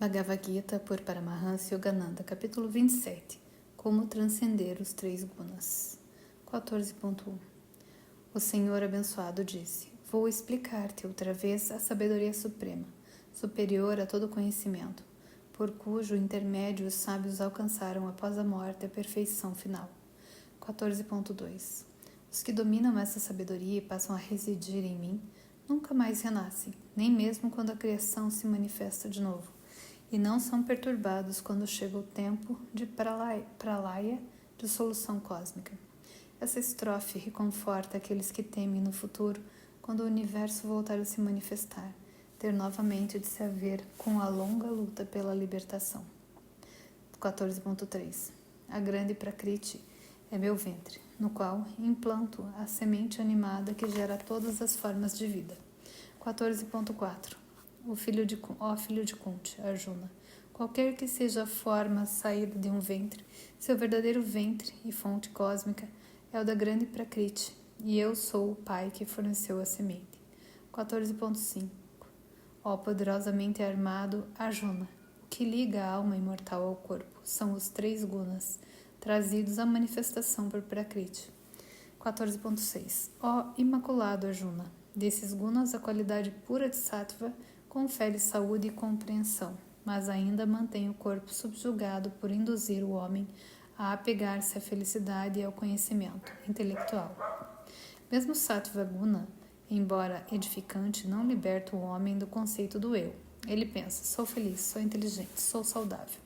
Bhagavad Gita por Paramahansa Yogananda, capítulo 27. Como transcender os 3 gunas. 14.1. O Senhor abençoado disse: Vou explicar-te outra vez a sabedoria suprema, superior a todo conhecimento, por cujo intermédio os sábios alcançaram após a morte a perfeição final. 14.2. Os que dominam essa sabedoria e passam a residir em mim, nunca mais renascem, nem mesmo quando a criação se manifesta de novo, e não são perturbados quando chega o tempo de pralaya, de solução cósmica. Essa estrofe reconforta aqueles que temem no futuro, quando o universo voltar a se manifestar, ter novamente de se haver com a longa luta pela libertação. 14.3. A grande Prakriti é meu ventre, no qual implanto a semente animada que gera todas as formas de vida. 14.4. Ó filho de Kunti, Arjuna, qualquer que seja a forma saída de um ventre, seu verdadeiro ventre e fonte cósmica é o da grande Prakriti, e eu sou o pai que forneceu a semente. 14.5. Ó poderosamente armado Arjuna, o que liga a alma imortal ao corpo são os 3 gunas, trazidos à manifestação por Prakriti. 14.6. Ó imaculado Arjuna, desses gunas a qualidade pura de sattva confere saúde e compreensão, mas ainda mantém o corpo subjugado por induzir o homem a apegar-se à felicidade e ao conhecimento intelectual. Mesmo sattva guna, embora edificante, não liberta o homem do conceito do eu. Ele pensa: sou feliz, sou inteligente, sou saudável.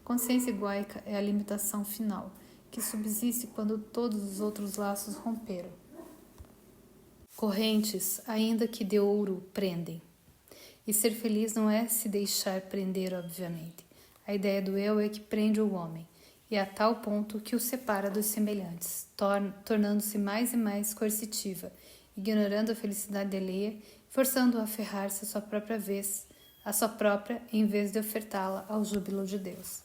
A consciência egóica é a limitação final, que subsiste quando todos os outros laços romperam. Correntes, ainda que de ouro, prendem. E ser feliz não é se deixar prender, obviamente. A ideia do eu é que prende o homem, e a tal ponto que o separa dos semelhantes, tornando-se mais e mais coercitiva, ignorando a felicidade alheia, forçando-o a aferrar-se à sua própria em vez de ofertá-la ao júbilo de Deus.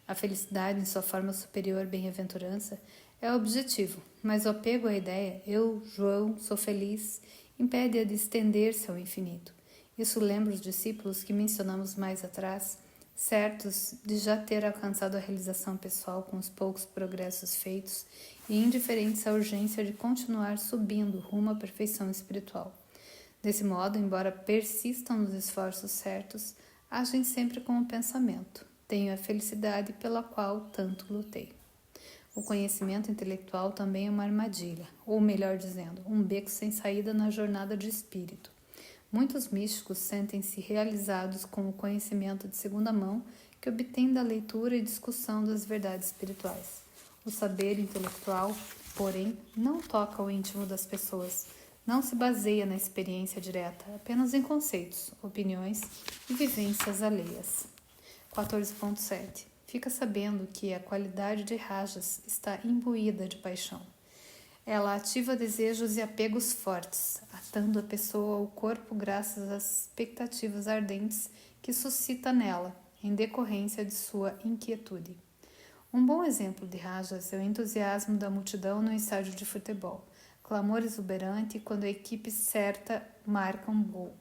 A felicidade, em sua forma superior bem-aventurança, é o objetivo, mas o apego à ideia, eu, João, sou feliz, impede-a de estender-se ao infinito. Isso lembra os discípulos que mencionamos mais atrás, certos de já ter alcançado a realização pessoal com os poucos progressos feitos e indiferentes à urgência de continuar subindo rumo à perfeição espiritual. Desse modo, embora persistam nos esforços certos, agem sempre com o pensamento: tenho a felicidade pela qual tanto lutei. O conhecimento intelectual também é uma armadilha, ou melhor dizendo, um beco sem saída na jornada de espírito. Muitos místicos sentem-se realizados com o conhecimento de segunda mão que obtêm da leitura e discussão das verdades espirituais. O saber intelectual, porém, não toca o íntimo das pessoas, não se baseia na experiência direta, apenas em conceitos, opiniões e vivências alheias. 14.7. Fica sabendo que a qualidade de rajas está imbuída de paixão. Ela ativa desejos e apegos fortes, atando a pessoa ao corpo graças às expectativas ardentes que suscita nela, em decorrência de sua inquietude. Um bom exemplo de rajas é o entusiasmo da multidão no estádio de futebol, clamor exuberante quando a equipe certa marca um gol,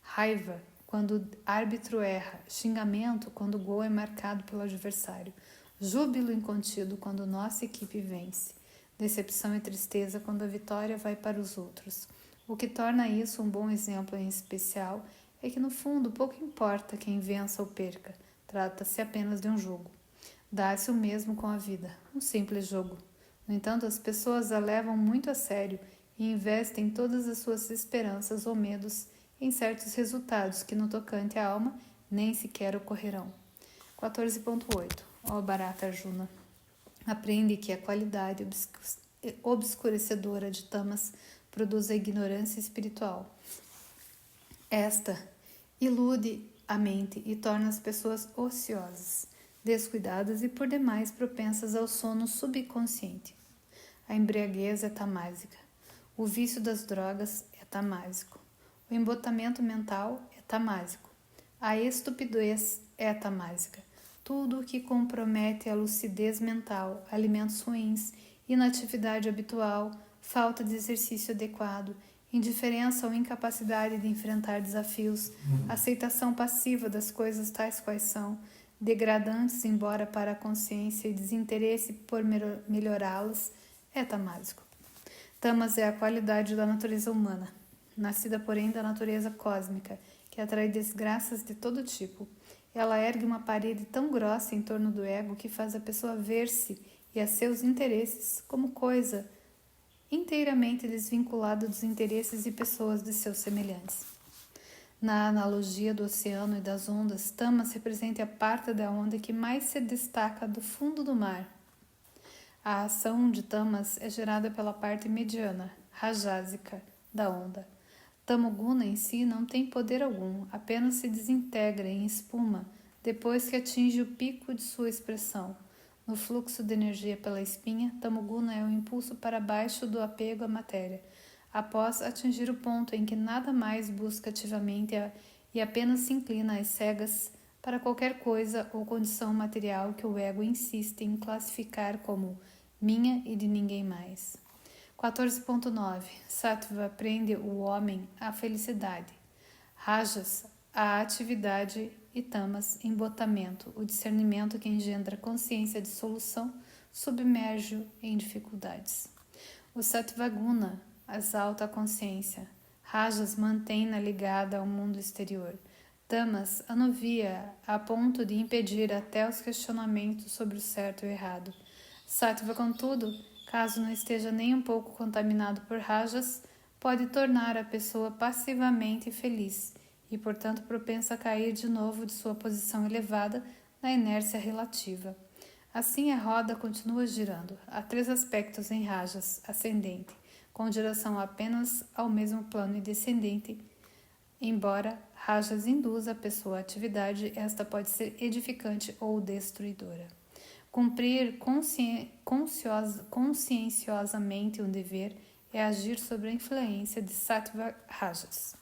raiva quando o árbitro erra, xingamento quando o gol é marcado pelo adversário, júbilo incontido quando nossa equipe vence, decepção e tristeza quando a vitória vai para os outros. O que torna isso um bom exemplo em especial é que, no fundo, pouco importa quem vença ou perca, trata-se apenas de um jogo. Dá-se o mesmo com a vida, um simples jogo. No entanto, as pessoas a levam muito a sério e investem todas as suas esperanças ou medos em certos resultados que, no tocante à alma, nem sequer ocorrerão. 14.8. Ó Bharata Arjuna, aprende que a qualidade obscurecedora de tamas produz a ignorância espiritual. Esta ilude a mente e torna as pessoas ociosas, descuidadas e por demais propensas ao sono subconsciente. A embriaguez é tamásica. O vício das drogas é tamásico. O embotamento mental é tamásico. A estupidez é tamásica. Tudo o que compromete a lucidez mental, alimentos ruins, inatividade habitual, falta de exercício adequado, indiferença ou incapacidade de enfrentar desafios, aceitação passiva das coisas tais quais são, degradantes embora para a consciência e desinteresse por melhorá-las, é tamásico. Tamas é a qualidade da natureza humana, nascida porém da natureza cósmica, que atrai desgraças de todo tipo. Ela ergue uma parede tão grossa em torno do ego que faz a pessoa ver-se e a seus interesses como coisa inteiramente desvinculada dos interesses e pessoas de seus semelhantes. Na analogia do oceano e das ondas, Tamas representa a parte da onda que mais se destaca do fundo do mar. A ação de Tamas é gerada pela parte mediana, rajásica, da onda. Tamoguna em si não tem poder algum, apenas se desintegra em espuma depois que atinge o pico de sua expressão. No fluxo de energia pela espinha, Tamoguna é o impulso para baixo do apego à matéria, após atingir o ponto em que nada mais busca ativamente e apenas se inclina às cegas para qualquer coisa ou condição material que o ego insiste em classificar como minha e de ninguém mais. 14.9. Sattva prende o homem à felicidade. Rajas, a atividade, e Tamas, embotamento, o discernimento que engendra consciência de solução, submerge-o em dificuldades. O Sattvaguna exalta a consciência. Rajas mantém-na ligada ao mundo exterior. Tamas anuvia a ponto de impedir até os questionamentos sobre o certo e o errado. Sattva, contudo, caso não esteja nem um pouco contaminado por rajas, pode tornar a pessoa passivamente feliz e, portanto, propensa a cair de novo de sua posição elevada na inércia relativa. Assim, a roda continua girando. Há 3 aspectos em rajas: ascendente, com direção apenas ao mesmo plano, e descendente. Embora rajas induza a pessoa à atividade, esta pode ser edificante ou destruidora. Cumprir conscienciosamente um dever é agir sob a influência de sattva rajas.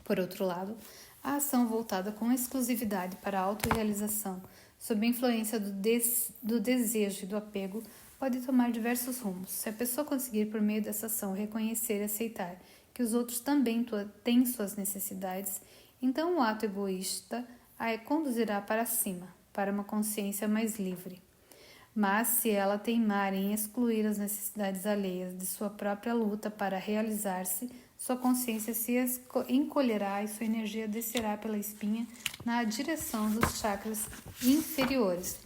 Por outro lado, a ação voltada com exclusividade para a autorrealização, sob a influência do desejo e do apego, pode tomar diversos rumos. Se a pessoa conseguir, por meio dessa ação, reconhecer e aceitar que os outros também têm suas necessidades, então o ato egoísta a conduzirá para cima, para uma consciência mais livre. Mas, se ela teimar em excluir as necessidades alheias de sua própria luta para realizar-se, sua consciência se encolherá e sua energia descerá pela espinha na direção dos chakras inferiores.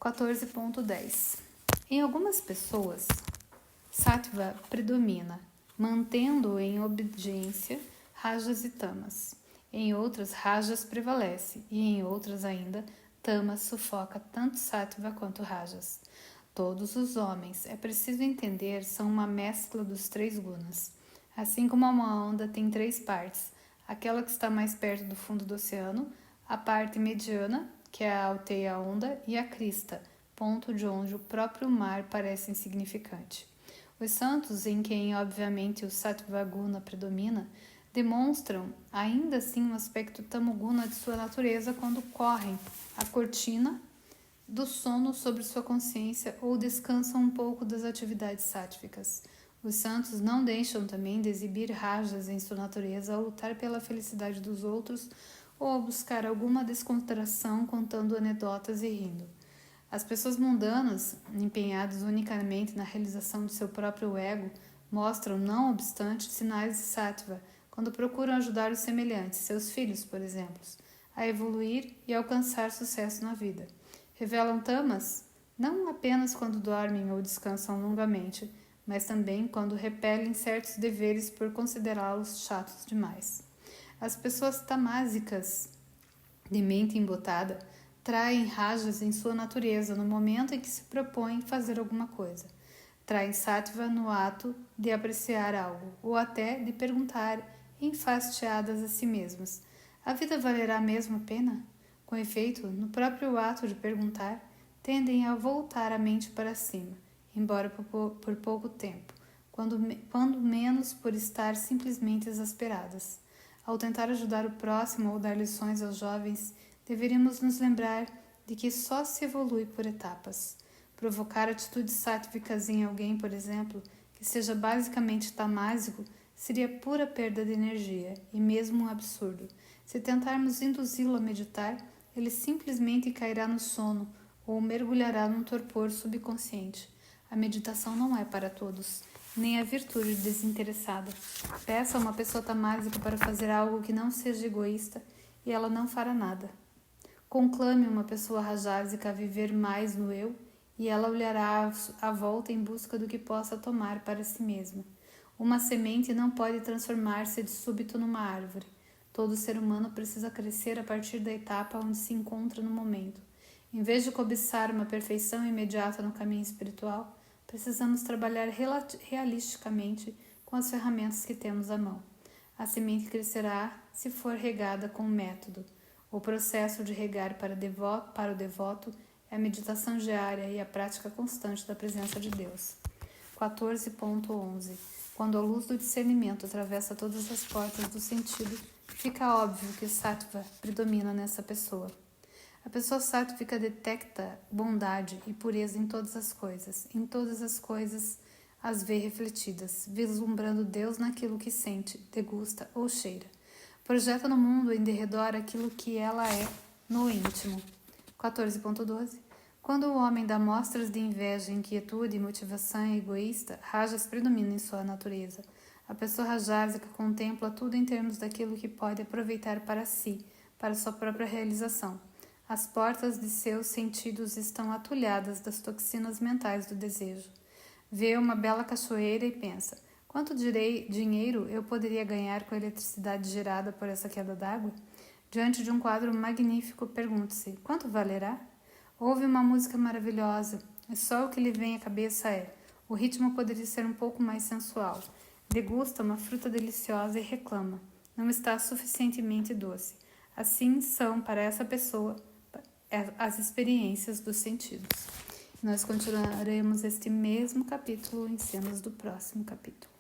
14.10. Em algumas pessoas, Sattva predomina, mantendo em obediência rajas e tamas. Em outras, rajas prevalece, e em outras ainda, tamas sufoca tanto Sattva quanto rajas. Todos os homens, é preciso entender, são uma mescla dos 3 gunas. Assim como uma onda tem 3 partes, aquela que está mais perto do fundo do oceano, a parte mediana, que alteia a onda, e a crista, ponto de onde o próprio mar parece insignificante. Os santos, em quem obviamente o Sattvaguna predomina, demonstram ainda assim um aspecto tamoguna de sua natureza quando correm a cortina do sono sobre sua consciência ou descansam um pouco das atividades sáttvicas. Os santos não deixam também de exibir rajas em sua natureza ao lutar pela felicidade dos outros ou ao buscar alguma descontração contando anedotas e rindo. As pessoas mundanas, empenhadas unicamente na realização de seu próprio ego, mostram, não obstante, sinais de sattva quando procuram ajudar os semelhantes, seus filhos, por exemplo, a evoluir e alcançar sucesso na vida. Revelam tamas não apenas quando dormem ou descansam longamente, mas também quando repelem certos deveres por considerá-los chatos demais. As pessoas tamásicas, de mente embotada, traem rajas em sua natureza no momento em que se propõem fazer alguma coisa. Traem sattva no ato de apreciar algo, ou até de perguntar, enfastiadas a si mesmas: a vida valerá mesmo a pena? Com efeito, no próprio ato de perguntar, tendem a voltar a mente para cima, embora por pouco tempo, quando menos por estar simplesmente exasperadas. Ao tentar ajudar o próximo ou dar lições aos jovens, deveríamos nos lembrar de que só se evolui por etapas. Provocar atitudes sáttvicas em alguém, por exemplo, que seja basicamente tamásico, seria pura perda de energia e mesmo um absurdo. Se tentarmos induzi-lo a meditar, ele simplesmente cairá no sono ou mergulhará num torpor subconsciente. A meditação não é para todos, nem a virtude desinteressada. Peça a uma pessoa tamásica para fazer algo que não seja egoísta e ela não fará nada. Conclame uma pessoa rajásica a viver mais no eu e ela olhará à volta em busca do que possa tomar para si mesma. Uma semente não pode transformar-se de súbito numa árvore. Todo ser humano precisa crescer a partir da etapa onde se encontra no momento. Em vez de cobiçar uma perfeição imediata no caminho espiritual, precisamos trabalhar realisticamente com as ferramentas que temos à mão. A semente crescerá se for regada com método. O processo de regar para o devoto é a meditação diária e a prática constante da presença de Deus. 14.11 Quando a luz do discernimento atravessa todas as portas do sentido, fica óbvio que o sattva predomina nessa pessoa. A pessoa sátvica detecta bondade e pureza em todas as coisas as vê refletidas, vislumbrando Deus naquilo que sente, degusta ou cheira. Projeta no mundo em derredor aquilo que ela é no íntimo. 14.12 Quando o homem dá mostras de inveja, inquietude, motivação egoísta, rajas predomina em sua natureza. A pessoa rajásica contempla tudo em termos daquilo que pode aproveitar para si, para sua própria realização. As portas de seus sentidos estão atulhadas das toxinas mentais do desejo. Vê uma bela cachoeira e pensa: quanto dinheiro eu poderia ganhar com a eletricidade gerada por essa queda d'água? Diante de um quadro magnífico, pergunte-se: quanto valerá? Ouve uma música maravilhosa, e só o que lhe vem à cabeça é: o ritmo poderia ser um pouco mais sensual. Degusta uma fruta deliciosa e reclama: não está suficientemente doce. Assim são para essa pessoa as experiências dos sentidos. Nós continuaremos este mesmo capítulo em cenas do próximo capítulo.